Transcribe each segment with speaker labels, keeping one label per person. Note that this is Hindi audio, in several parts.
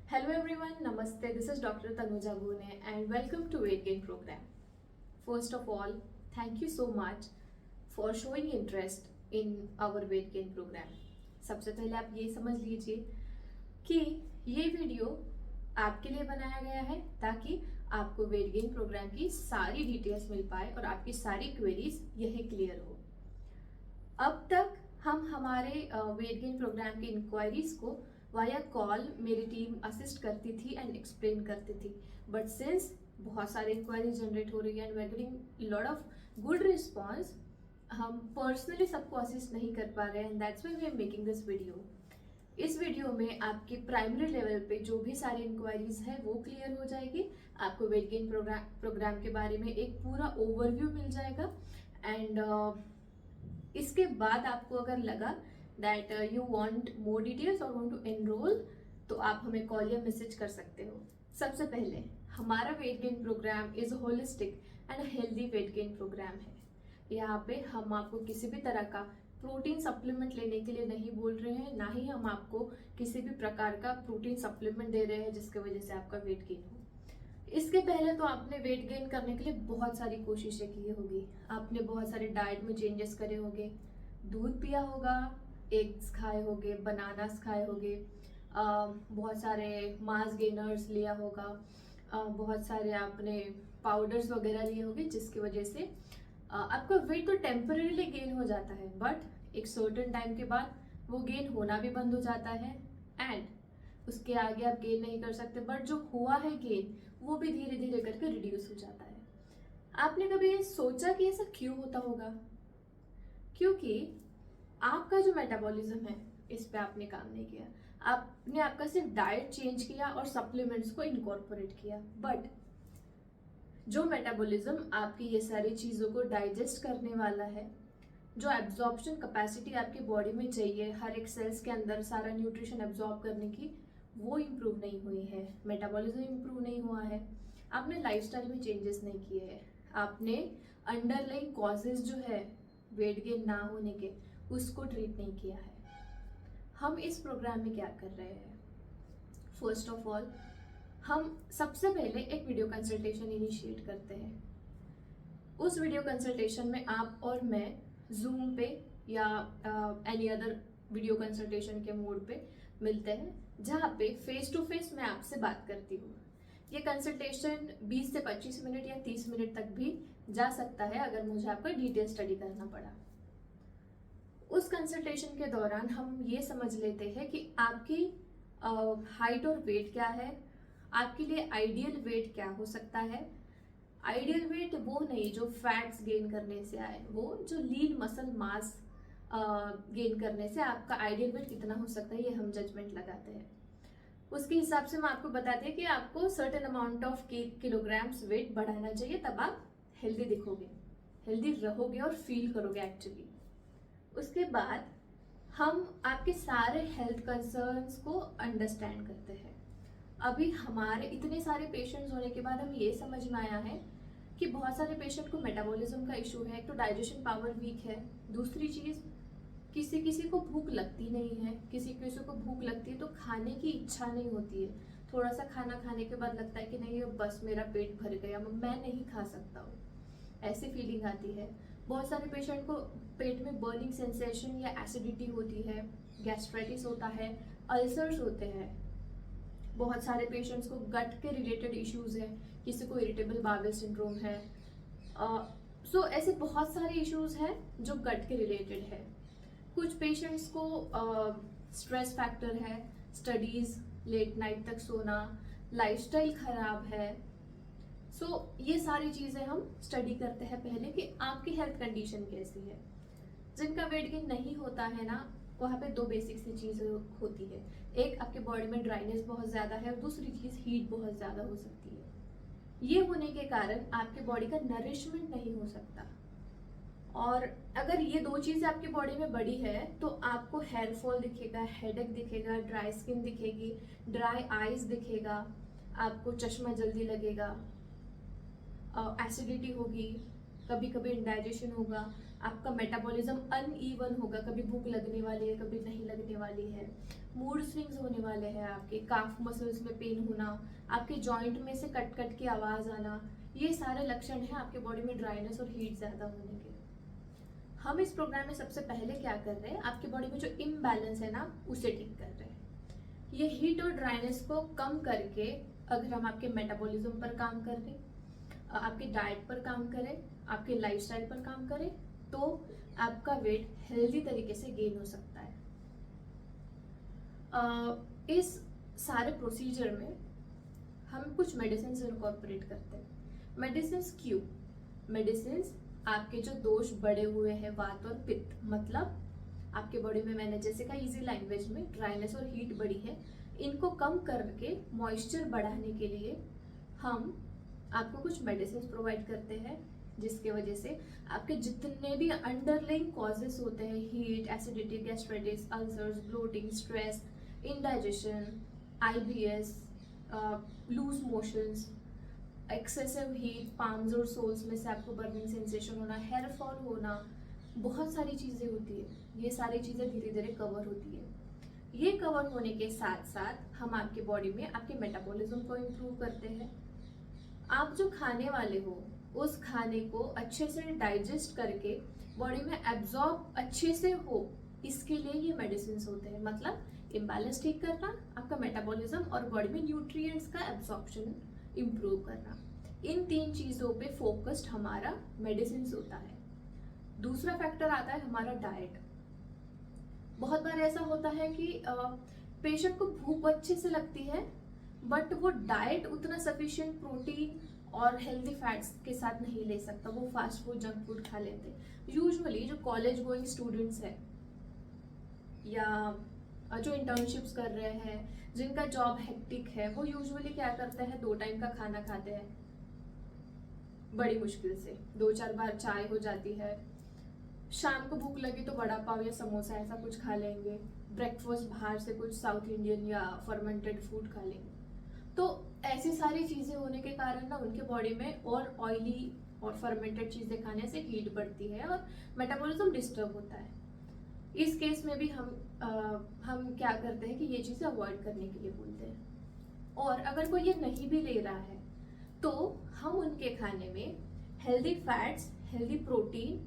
Speaker 1: Hello everyone, Namaste. This is Dr. Tanuja Gune and welcome to Weight Gain Program. First of all, thank you so much for showing interest in our weight gain program. सबसे पहले आप ये समझ लीजिए कि ये वीडियो आपके लिए बनाया गया है ताकि आपको वेट गेन प्रोग्राम की सारी डिटेल्स मिल पाए और आपकी सारी क्वेरीज यही क्लियर हो। अब तक हम हमारे वेट गेन प्रोग्राम की इंक्वायरीज को वाया कॉल मेरी टीम असिस्ट करती थी एंड एक्सप्लेन करती थी, बट सिंस बहुत सारे इंक्वायरी जनरेट हो रही है and we are getting lot of good response, हम पर्सनली सबको असिस्ट नहीं कर पा रहे हैं and that's why we are making this video. इस वीडियो में आपके प्राइमरी लेवल पे जो भी सारी इंक्वायरीज है वो क्लियर हो जाएगी। आपको वेट गेन प्रोग्राम के बारे में एक पूरा ओवरव्यू मिल जाएगा एंड इसके बाद आपको अगर लगा that you want more details और वांट टू एनरोल तो आप हमें कॉल या मैसेज कर सकते हो। सबसे पहले हमारा weight gain programme is holistic and healthy weight gain programme है। यहाँ पे हम आपको किसी भी तरह का प्रोटीन सप्लीमेंट लेने के लिए नहीं बोल रहे हैं, ना ही हम आपको किसी भी प्रकार का प्रोटीन सप्लीमेंट दे रहे हैं जिसकी वजह से आपका वेट गेन हो। इसके पहले तो आपने वेट गेन करने के लिए बहुत सारी कोशिशें की होगी, आपने बहुत सारे डाइट में चेंजेस करे होंगे, दूध पिया होगा, एग्स खाए होंगे, बनानास खाए होंगे, बहुत सारे मास गेनर्स लिया होगा, बहुत सारे आपने पाउडर्स वगैरह लिए होंगे जिसकी वजह से आपका वेट तो टेम्पररीली गेन हो जाता है, बट एक सर्टेन टाइम के बाद वो गेन होना भी बंद हो जाता है एंड उसके आगे आप गेन नहीं कर सकते, बट जो हुआ है गेन वो भी धीरे धीरे करके रिड्यूस हो जाता है। आपने कभी ये सोचा कि ऐसा क्यों होता होगा? क्योंकि आपका जो मेटाबॉलिज्म है इस पे आपने काम नहीं किया, आपने आपका सिर्फ डाइट चेंज किया और सप्लीमेंट्स को इनकॉर्पोरेट किया, बट जो मेटाबॉलिज्म आपकी ये सारी चीज़ों को डाइजेस्ट करने वाला है, जो एब्जॉर्प्शन कैपेसिटी आपकी बॉडी में चाहिए हर एक सेल्स के अंदर सारा न्यूट्रिशन एब्जॉर्ब करने की, वो इम्प्रूव नहीं हुई है, मेटाबॉलिज्म इम्प्रूव नहीं हुआ है, आपने लाइफस्टाइल में चेंजेस नहीं किए हैं, आपने अंडरलाइंग कॉजेज जो है वेट गेन ना होने के उसको ट्रीट नहीं किया है। हम इस प्रोग्राम में क्या कर रहे हैं? फर्स्ट ऑफ ऑल हम सबसे पहले एक वीडियो कंसल्टेशन इनिशिएट करते हैं। उस वीडियो कंसल्टेशन में आप और मैं जूम पे या एनी अदर वीडियो कंसल्टेशन के मोड पे मिलते हैं, जहाँ पे फेस टू फेस मैं आपसे बात करती हूँ। ये कंसल्टेशन 20 से 25 मिनट या 30 मिनट तक भी जा सकता है अगर मुझे आपका डिटेल स्टडी करना पड़ा। उस कंसल्टेशन के दौरान हम ये समझ लेते हैं कि आपकी हाइट और वेट क्या है, आपके लिए आइडियल वेट क्या हो सकता है। आइडियल वेट वो नहीं जो फैट्स गेन करने से आए, वो जो लीन मसल मास गेन करने से आपका आइडियल वेट कितना हो सकता है, ये हम जजमेंट लगाते हैं। उसके हिसाब से हम आपको बताते हैं कि आपको certain amount of kilograms weight बढ़ाना चाहिए, तब आप हेल्दी दिखोगे, हेल्दी रहोगे और फील करोगे एक्चुअली। उसके बाद हम आपके सारे हेल्थ कंसर्न्स को अंडरस्टैंड करते हैं। अभी हमारे इतने सारे पेशेंट्स होने के बाद हम ये समझ में आया है कि बहुत सारे पेशेंट को मेटाबॉलिज्म का इशू है, एक तो डाइजेशन पावर वीक है, दूसरी चीज़ किसी किसी को भूख लगती नहीं है, किसी किसी को भूख लगती है तो खाने की इच्छा नहीं होती है, थोड़ा सा खाना खाने के बाद लगता है कि नहीं बस मेरा पेट भर गया, मैं नहीं खा सकता हूँ, ऐसी फीलिंग आती है। बहुत सारे पेशेंट को पेट में बर्निंग सेंसेशन या एसिडिटी होती है, गैस्ट्राइटिस होता है, अल्सर्स होते हैं। बहुत सारे पेशेंट्स को गट के रिलेटेड इश्यूज हैं, किसी को इरिटेबल बाउल सिंड्रोम है। सो ऐसे बहुत सारे इश्यूज हैं जो गट के रिलेटेड है। कुछ पेशेंट्स को स्ट्रेस फैक्टर है, स्टडीज, लेट नाइट तक सोना, लाइफस्टाइल खराब है। सो ये सारी चीज़ें हम स्टडी करते हैं पहले कि आपकी हेल्थ कंडीशन कैसी है। जिनका वेट गेन नहीं होता है ना, वहाँ पे दो बेसिक सी चीज़ें होती है, एक आपके बॉडी में ड्राइनेस बहुत ज़्यादा है और दूसरी चीज़ हीट बहुत ज़्यादा हो सकती है। ये होने के कारण आपके बॉडी का नरिशमेंट नहीं हो सकता, और अगर ये दो चीज़ें आपकी बॉडी में बढ़ी है तो आपको हेयर फॉल दिखेगा, हेडेक दिखेगा, ड्राई स्किन दिखेगी, ड्राई आईज दिखेगा, आपको चश्मा जल्दी लगेगा, एसिडिटी होगी, कभी कभी इंडाइजेशन होगा, आपका मेटाबॉलिज्म अनइवन होगा, कभी भूख लगने वाली है, कभी नहीं लगने वाली है, मूड स्विंग्स होने वाले हैं, आपके काफ मसल्स में पेन होना, आपके जॉइंट में से कट कट की आवाज आना, ये सारे लक्षण हैं आपके बॉडी में ड्राइनेस और हीट ज्यादा होने के। हम इस प्रोग्राम में सबसे पहले क्या कर रहे हैं, आपके बॉडी में जो इम्बैलेंस है ना उसे ठीक कर रहे हैं। ये हीट और ड्राइनेस को कम करके अगर हम आपके मेटाबॉलिज्म पर काम करें, आपके डाइट पर काम करें, आपके लाइफस्टाइल पर काम करें, तो आपका वेट हेल्दी तरीके से गेन हो सकता है। इस सारे प्रोसीजर में हम कुछ मेडिसिन इनकॉर्पोरेट करते हैं। मेडिसिन क्यों? मेडिसिन आपके जो दोष बढ़े हुए हैं वात और पित्त, मतलब आपके बॉडी में, मैंने जैसे कहा इजी लैंग्वेज में, ड्राइनेस और हीट बढ़ी है, इनको कम करके मॉइस्चर बढ़ाने के लिए हम आपको कुछ मेडिसिन प्रोवाइड करते हैं, जिसके वजह से आपके जितने भी अंडरलाइंग कॉजेस होते हैं, heat, acidity, gastritis, ulcers, bloating, stress, indigestion, IBS, loose motions, excessive heat, palms और सोल्स में से आपको बर्निंग सेंसेशन होना, हेयर फॉल होना, बहुत सारी चीज़ें होती है, ये सारी चीज़ें धीरे धीरे कवर होती है। ये कवर होने के साथ साथ हम आपके बॉडी में आपके मेटाबॉलिज्म को इम्प्रूव करते हैं। आप जो खाने वाले हो उस खाने को अच्छे से डाइजेस्ट करके बॉडी में एब्जॉर्ब अच्छे से हो, इसके लिए ये मेडिसिन होते हैं। मतलब इम्बैलेंस ठीक करना, आपका मेटाबॉलिज्म और बॉडी में न्यूट्रिएंट्स का एब्जॉर्प्शन इम्प्रूव करना, इन 3 चीज़ों पे फोकस्ड हमारा मेडिसिन होता है। दूसरा फैक्टर आता है हमारा डाइट। बहुत बार ऐसा होता है कि पेशेंट को भूख अच्छे से लगती है, बट वो डाइट उतना सफिशिएंट प्रोटीन और हेल्दी फैट्स के साथ नहीं ले सकता, वो फास्ट फूड, जंक फूड खा लेते। यूजुअली जो कॉलेज गोइंग स्टूडेंट्स हैं या जो इंटर्नशिप्स कर रहे हैं, जिनका जॉब हेक्टिक है, वो यूजुअली क्या करते हैं, 2 टाइम का खाना खाते हैं, बड़ी मुश्किल से 2-4 बार चाय हो जाती है, शाम को भूख लगी तो वड़ा पाव या समोसा ऐसा कुछ खा लेंगे, ब्रेकफास्ट बाहर से कुछ साउथ इंडियन या फर्मेंटेड फूड खा लेंगे। तो ऐसी सारी चीज़ें होने के कारण ना उनके बॉडी में और ऑयली और फर्मेंटेड चीज़ें खाने से हीट बढ़ती है और मेटाबॉलिज्म डिस्टर्ब होता है। इस केस में भी हम क्या करते हैं कि ये चीज़ें अवॉइड करने के लिए बोलते हैं। और अगर कोई ये नहीं भी ले रहा है तो हम उनके खाने में healthy fats, healthy protein,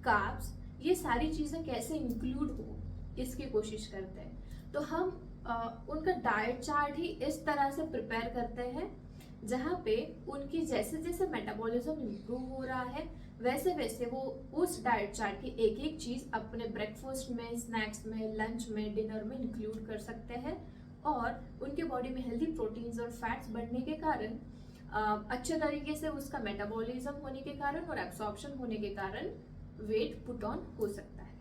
Speaker 1: carbs, ये सारी चीज़ें कैसे इंक्लूड हो इसकी कोशिश करते हैं। तो हम उनका डाइट चार्ट ही इस तरह से प्रिपेयर करते हैं जहाँ पे उनकी जैसे जैसे मेटाबॉलिज्म इम्प्रूव हो रहा है वैसे वैसे वो उस डाइट चार्ट की एक एक चीज़ अपने ब्रेकफास्ट में, स्नैक्स में, लंच में, डिनर में इंक्लूड कर सकते हैं और उनके बॉडी में हेल्दी प्रोटीन्स और फैट्स बढ़ने के कारण, अच्छे तरीके से उसका मेटाबॉलिज्म होने के कारण और एब्सॉर्प्शन होने के कारण वेट पुट ऑन हो सकता है।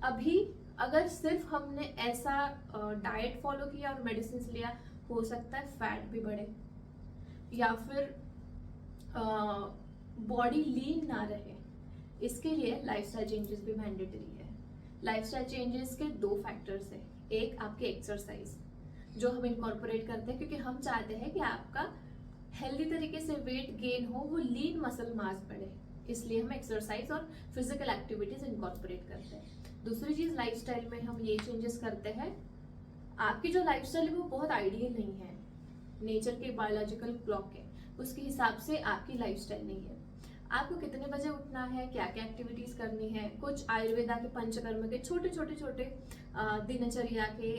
Speaker 1: अभी अगर सिर्फ हमने ऐसा डाइट फॉलो किया और मेडिसिन लिया, हो सकता है फैट भी बढ़े या फिर बॉडी लीन ना रहे। इसके लिए लाइफस्टाइल चेंजेस भी मैंडेटरी है। लाइफस्टाइल चेंजेस के 2 फैक्टर्स है। एक आपके एक्सरसाइज जो हम इनकॉर्पोरेट करते हैं क्योंकि हम चाहते हैं कि आपका हेल्दी तरीके से वेट गेन हो, वो लीन मसल मास बढ़े, इसलिए हम एक्सरसाइज और फिजिकल एक्टिविटीज इनकॉर्पोरेट करते हैं। दूसरी चीज लाइफस्टाइल में हम ये चेंजेस करते हैं, आपकी जो लाइफस्टाइल है वो बहुत आइडियल नहीं है, नेचर के बायोलॉजिकल क्लॉक के उसके हिसाब से आपकी लाइफस्टाइल नहीं है। आपको कितने बजे उठना है, क्या क्या एक्टिविटीज करनी है, कुछ आयुर्वेदा के पंचकर्म के छोटे छोटे छोटे दिनचर्या के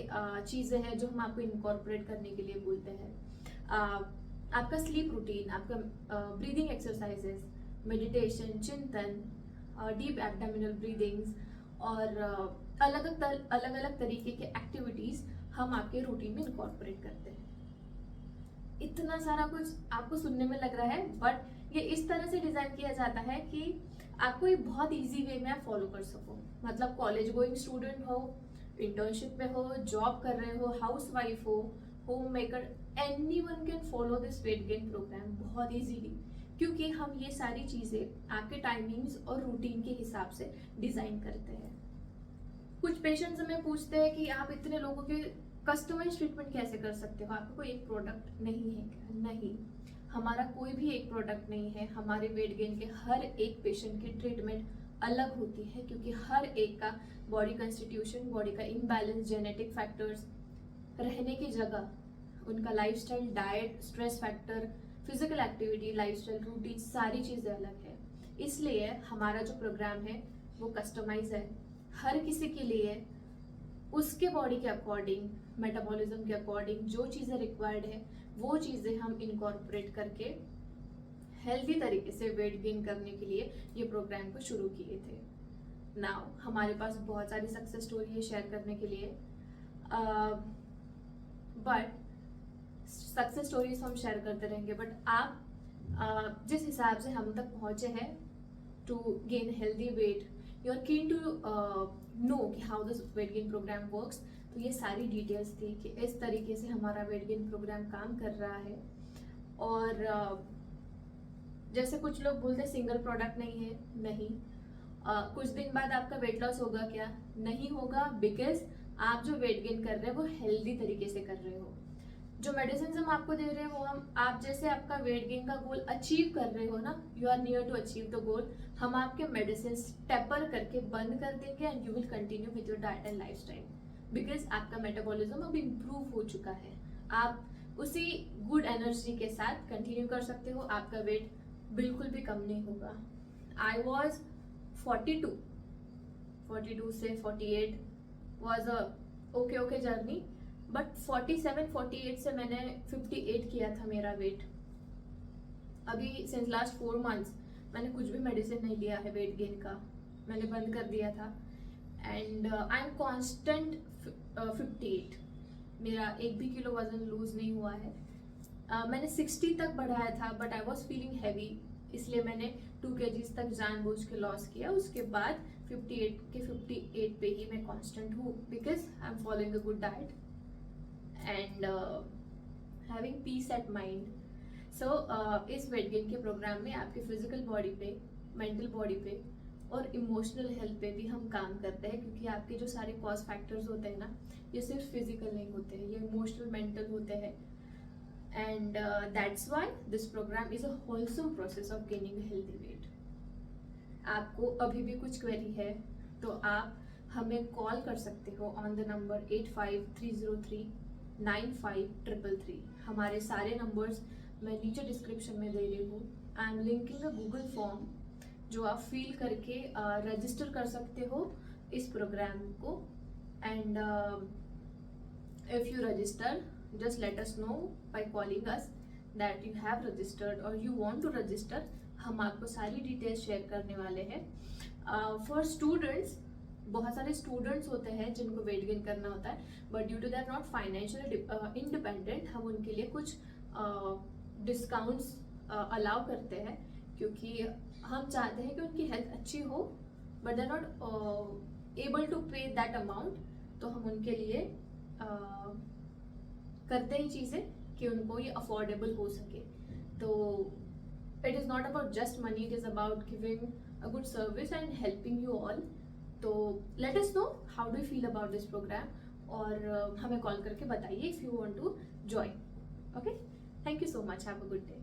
Speaker 1: चीजें हैं जो हम आपको इनकॉर्पोरेट करने के लिए बोलते हैं। आपका स्लीप रूटीन, आपका ब्रीदिंग एक्सरसाइजेस, मेडिटेशन, चिंतन, डीप एब्डोमिनल ब्रीदिंग्स और अलग अलग तरीके के एक्टिविटीज हम आपके रूटीन में इनकॉर्पोरेट करते हैं। इतना सारा कुछ आपको सुनने में लग रहा है, बट ये इस तरह से डिजाइन किया जाता है कि आपको ये बहुत इजी वे में आप फॉलो कर सको। मतलब कॉलेज गोइंग स्टूडेंट हो, इंटर्नशिप में हो, जॉब कर रहे हो, हाउस वाइफ हो, home maker, anyone can follow this weight gain programme बहुत इजीली, क्योंकि हम ये सारी चीजें आपके टाइमिंग्स और रूटीन के हिसाब से डिजाइन करते हैं। कुछ पेशेंट्स हमें पूछते हैं कि आप इतने लोगों के कस्टमाइज ट्रीटमेंट कैसे कर सकते हो, आपको कोई एक प्रोडक्ट नहीं है क्या? नहीं, हमारा कोई भी एक प्रोडक्ट नहीं है। हमारे वेट गेन के हर एक पेशेंट की ट्रीटमेंट अलग होती है, क्योंकि हर एक का बॉडी कंस्टिट्यूशन, बॉडी का इम्बैलेंस, जेनेटिक फैक्टर्स, रहने की जगह, उनका lifestyle, diet, stress factor, physical activity, lifestyle routine, सारी चीज़ें अलग है। इसलिए हमारा जो प्रोग्राम है वो कस्टमाइज है हर किसी के लिए, उसके बॉडी के अकॉर्डिंग, मेटाबॉलिज्म के अकॉर्डिंग जो चीज़ें रिक्वायर्ड है वो चीज़ें हम इनकॉर्पोरेट करके हेल्दी तरीके से वेट गेन करने के लिए ये प्रोग्राम को शुरू किए थे। नाउ हमारे पास बहुत सारी सक्सेस स्टोरी है शेयर करने के लिए, बट सक्सेस स्टोरीज हम शेयर करते रहेंगे, बट आप जिस हिसाब से हम तक पहुंचे हैं to gain healthy weight, you are keen to know कि how this weight gain program works. तो ये सारी डिटेल्स थी कि इस तरीके से हमारा वेट गेन प्रोग्राम काम कर रहा है। और जैसे कुछ लोग बोलते हैं सिंगल प्रोडक्ट नहीं है, नहीं, कुछ दिन बाद आपका वेट लॉस होगा क्या? नहीं होगा, बिकॉज आप जो वेट गेन कर रहे हैं वो हेल्दी तरीके से कर रहे हो। जो मेडिसिन हम आपको दे रहे हैं वो हम, आप जैसे आपका वेट गेन का गोल अचीव कर रहे हो ना, you are near to achieve the goal, हम आपके मेडिसिन टेपर करके बंद कर देंगे and you will continue with your diet and lifestyle, because आपका मेटाबॉलिज्म अब इम्प्रूव हो चुका है। आप उसी गुड एनर्जी के साथ कंटिन्यू कर सकते हो, आपका वेट बिल्कुल भी कम नहीं होगा। आई वॉज 42 से 48 was a okay journey, but 47-48 से मैंने 58 किया था मेरा वेट। अभी सिंस लास्ट 4 मंथ्स मैंने कुछ भी मेडिसिन नहीं लिया है वेट गेन का, मैंने बंद कर दिया था। एंड आई एम कॉन्स्टेंट 58, मेरा 1 भी किलो वजन लूज नहीं हुआ है। मैंने 60 तक बढ़ाया था, but I was feeling heavy, इसलिए मैंने 2 kgs तक जानबूझ के लॉस किया। उसके बाद 58 पे ही मैं कांस्टेंट हूँ, because I am following a good diet and having peace at mind. So इस वेट गेन के प्रोग्राम में आपके फिजिकल बॉडी पे, मेंटल बॉडी पे और इमोशनल हेल्थ पे भी हम काम करते हैं, क्योंकि आपके जो सारे कॉज फैक्टर्स होते हैं ना, ये सिर्फ फिजिकल नहीं होते हैं, ये इमोशनल, मेंटल होते हैं। And that's why this programme is a wholesome process of gaining healthy weight. आपको अभी भी कुछ क्वेरी है तो आप हमें कॉल कर सकते हो ऑन द नंबर 85-303-9533। हमारे सारे नंबर्स मैं नीचे डिस्क्रिप्शन में दे रही हूँ। I am linking a Google form जो आप फिल करके रजिस्टर कर सकते हो इस प्रोग्राम को। And if you register, just let us know by calling us that you have registered or you want to register। हम आपको सारी डिटेल्स शेयर करने वाले हैं। फॉर स्टूडेंट्स, बहुत सारे स्टूडेंट्स होते हैं जिनको वेट गेन करना होता है, but due to that not financially independent, हम उनके लिए कुछ डिस्काउंट्स अलाउ करते हैं, क्योंकि हम चाहते हैं कि उनकी हेल्थ अच्छी हो, but they are not able to pay that amount. तो हम उनके लिए करते ही चीज़ें कि उनको ये अफोर्डेबल हो सके। तो it is not about just money, it is about giving a good service and helping you all. तो let us know how do you feel about this program, और हमें कॉल करके बताइए if you want to join. Okay, thank you so much, have a good day.